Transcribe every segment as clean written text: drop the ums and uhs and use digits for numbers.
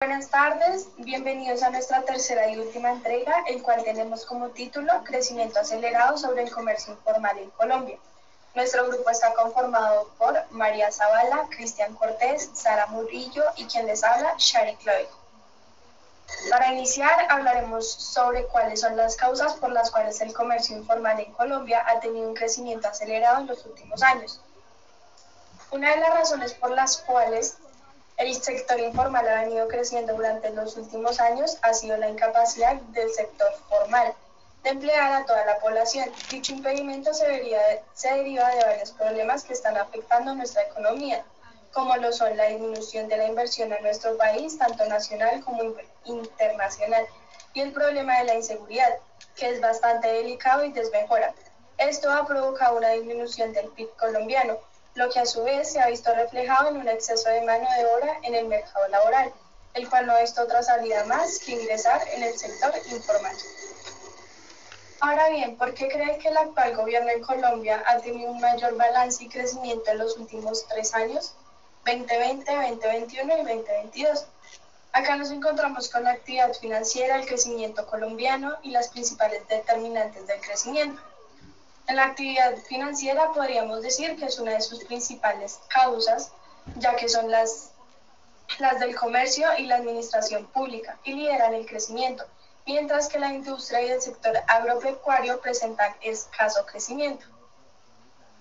Buenas tardes, bienvenidos a nuestra tercera y última entrega, el cual tenemos como título Crecimiento acelerado sobre el comercio informal en Colombia. Nuestro grupo está conformado por María Zavala, Cristian Cortés, Sara Murillo y quien les habla, Shari Chloe. Para iniciar, hablaremos sobre cuáles son las causas por las cuales el comercio informal en Colombia ha tenido un crecimiento acelerado en los últimos años. Una de las razones por las cuales el sector informal ha venido creciendo durante los últimos años ha sido la incapacidad del sector formal de emplear a toda la población. Dicho impedimento se deriva de varios problemas que están afectando nuestra economía, como lo son la disminución de la inversión en nuestro país, tanto nacional como internacional, y el problema de la inseguridad, que es bastante delicado y desmejora. Esto ha provocado una disminución del PIB colombiano, lo que a su vez se ha visto reflejado en un exceso de mano de obra en el mercado laboral, el cual no ha visto otra salida más que ingresar en el sector informal. Ahora bien, ¿por qué creen que el actual gobierno en Colombia ha tenido un mayor balance y crecimiento en los últimos 3 años, 2020, 2021 y 2022? Acá nos encontramos con la actividad financiera, el crecimiento colombiano y las principales determinantes del crecimiento. En la actividad financiera podríamos decir que es una de sus principales causas, ya que son las del comercio y la administración pública y lideran el crecimiento, mientras que la industria y el sector agropecuario presentan escaso crecimiento.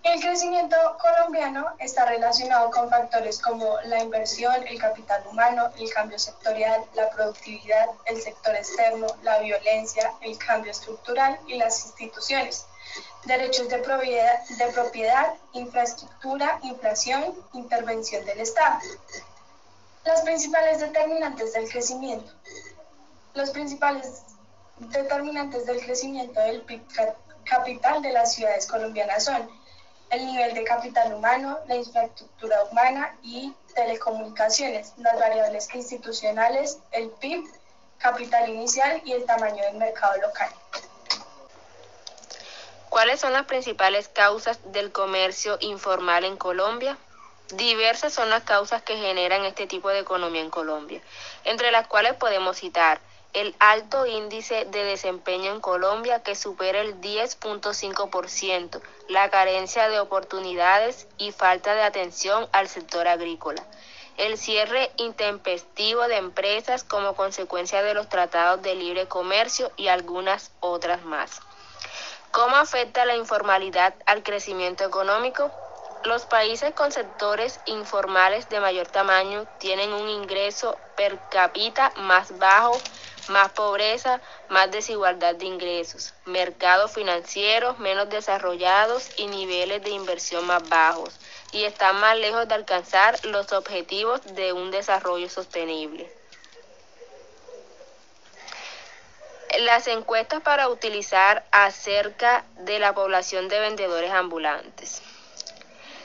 El crecimiento colombiano está relacionado con factores como la inversión, el capital humano, el cambio sectorial, la productividad, el sector externo, la violencia, el cambio estructural y las instituciones, derechos de propiedad, infraestructura, inflación, intervención del Estado. Las principales determinantes del crecimiento. Los principales determinantes del crecimiento del PIB capital de las ciudades colombianas son el nivel de capital humano, la infraestructura humana y telecomunicaciones, las variables institucionales, el PIB, capital inicial y el tamaño del mercado local. ¿Cuáles son las principales causas del comercio informal en Colombia? Diversas son las causas que generan este tipo de economía en Colombia, entre las cuales podemos citar el alto índice de desempeño en Colombia que supera el 10.5%, la carencia de oportunidades y falta de atención al sector agrícola, el cierre intempestivo de empresas como consecuencia de los tratados de libre comercio y algunas otras más. ¿Cómo afecta la informalidad al crecimiento económico? Los países con sectores informales de mayor tamaño tienen un ingreso per cápita más bajo, más pobreza, más desigualdad de ingresos, mercados financieros menos desarrollados y niveles de inversión más bajos, y están más lejos de alcanzar los objetivos de un desarrollo sostenible. Las encuestas para utilizar acerca de la población de vendedores ambulantes.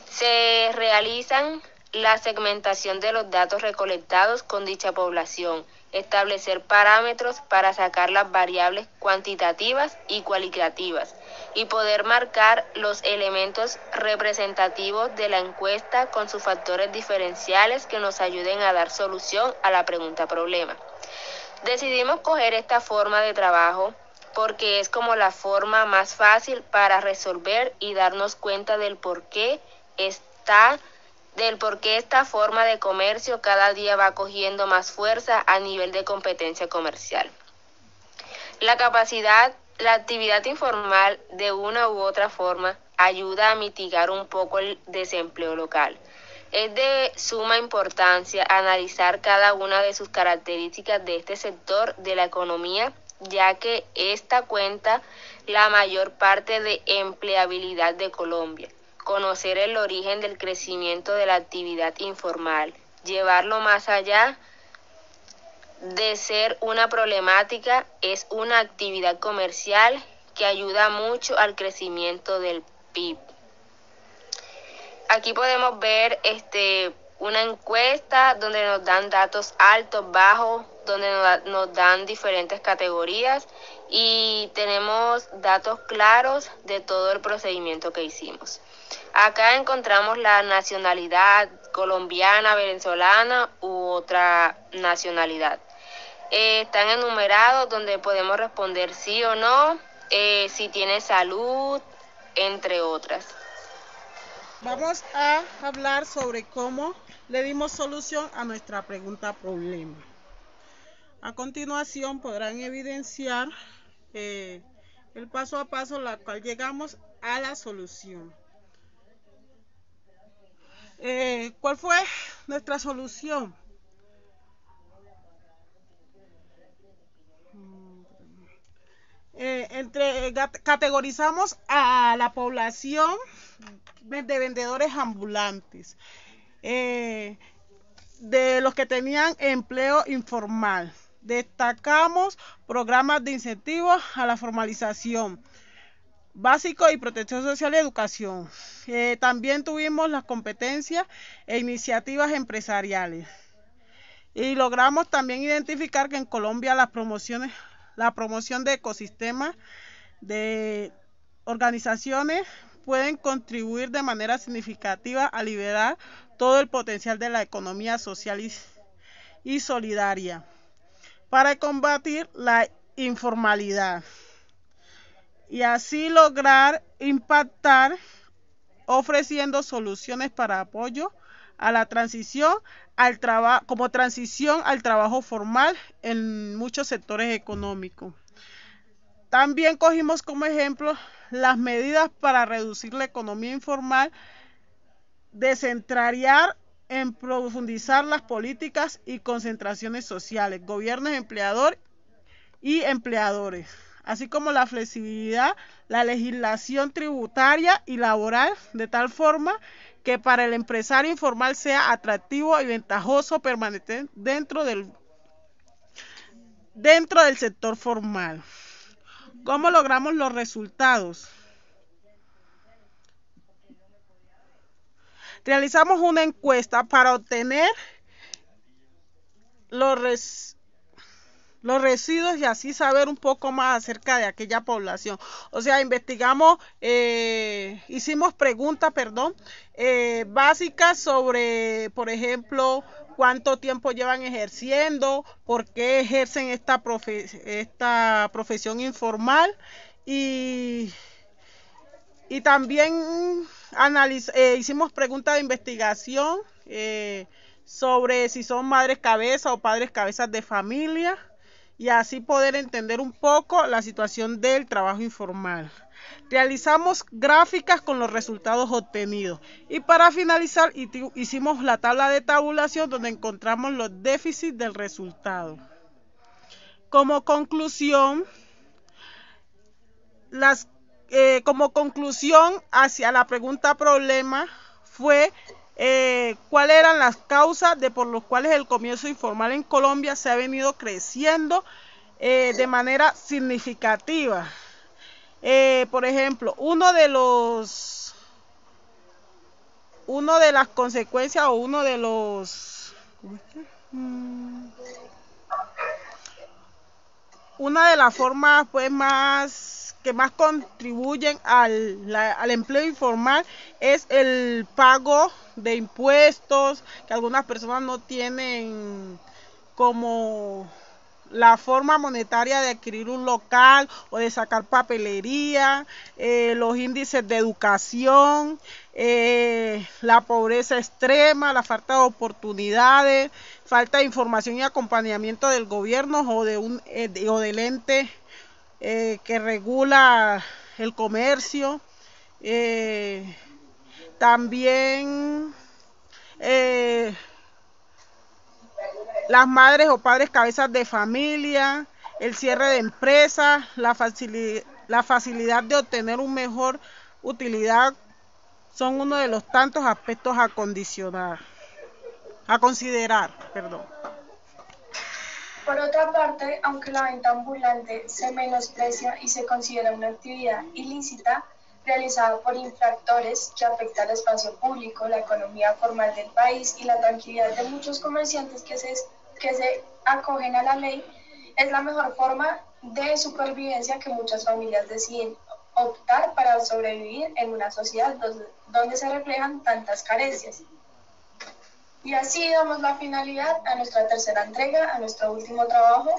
Se realizan la segmentación de los datos recolectados con dicha población, establecer parámetros para sacar las variables cuantitativas y cualitativas y poder marcar los elementos representativos de la encuesta con sus factores diferenciales que nos ayuden a dar solución a la pregunta problema. Decidimos coger esta forma de trabajo porque es como la forma más fácil para resolver y darnos cuenta del por qué esta forma de comercio cada día va cogiendo más fuerza a nivel de competencia comercial. La actividad informal de una u otra forma ayuda a mitigar un poco el desempleo local. Es de suma importancia analizar cada una de sus características de este sector de la economía, ya que esta cuenta la mayor parte de empleabilidad de Colombia. Conocer el origen del crecimiento de la actividad informal, llevarlo más allá de ser una problemática, es una actividad comercial que ayuda mucho al crecimiento del PIB. Aquí podemos ver una encuesta donde nos dan datos altos, bajos, donde nos dan diferentes categorías y tenemos datos claros de todo el procedimiento que hicimos. Acá encontramos la nacionalidad, colombiana, venezolana u otra nacionalidad. Están enumerados donde podemos responder sí o no, si tiene salud, entre otras. Vamos a hablar sobre cómo le dimos solución a nuestra pregunta problema. A continuación podrán evidenciar el paso a paso en el cual llegamos a la solución. ¿Cuál fue nuestra solución? Categorizamos a la población de vendedores ambulantes, de los que tenían empleo informal. Destacamos programas de incentivos a la formalización, básico y protección social y educación. También tuvimos las competencias e iniciativas empresariales. Y logramos también identificar que en Colombia la promoción de ecosistemas de organizaciones pueden contribuir de manera significativa a liberar todo el potencial de la economía social y solidaria para combatir la informalidad y así lograr impactar ofreciendo soluciones para apoyo a la transición al trabajo formal en muchos sectores económicos. También cogimos como ejemplo las medidas para reducir la economía informal, descentralizar en profundizar las políticas y concentraciones sociales, gobiernos, empleador y empleadores, así como la flexibilidad, la legislación tributaria y laboral, de tal forma que para el empresario informal sea atractivo y ventajoso permanecer dentro del sector formal. ¿Cómo logramos los resultados? Realizamos una encuesta para obtener los residuos y así saber un poco más acerca de aquella población. O sea, hicimos preguntas, básicas sobre, por ejemplo, cuánto tiempo llevan ejerciendo, por qué ejercen esta profesión informal y también hicimos preguntas de investigación sobre si son madres cabeza o padres cabezas de familia y así poder entender un poco la situación del trabajo informal. Realizamos gráficas con los resultados obtenidos y para finalizar hicimos la tabla de tabulación donde encontramos los déficits del resultado. Como conclusión hacia la pregunta problema fue cuáles eran las causas por las cuales el comercio informal en Colombia se ha venido creciendo de manera significativa. Por ejemplo, una de las consecuencias o una de las formas que más contribuyen al empleo informal es el pago de impuestos, que algunas personas no tienen como la forma monetaria de adquirir un local o de sacar papelería, los índices de educación, la pobreza extrema, la falta de oportunidades, falta de información y acompañamiento del gobierno o del ente que regula el comercio. También las madres o padres cabezas de familia, el cierre de empresas, la facilidad de obtener una mejor utilidad son uno de los tantos aspectos a considerar. Por otra parte, aunque la venta ambulante se menosprecia y se considera una actividad ilícita realizada por infractores que afecta al espacio público, la economía formal del país y la tranquilidad de muchos comerciantes que se acogen a la ley, es la mejor forma de supervivencia que muchas familias deciden optar para sobrevivir en una sociedad donde se reflejan tantas carencias. Y así damos la finalidad a nuestra tercera entrega, a nuestro último trabajo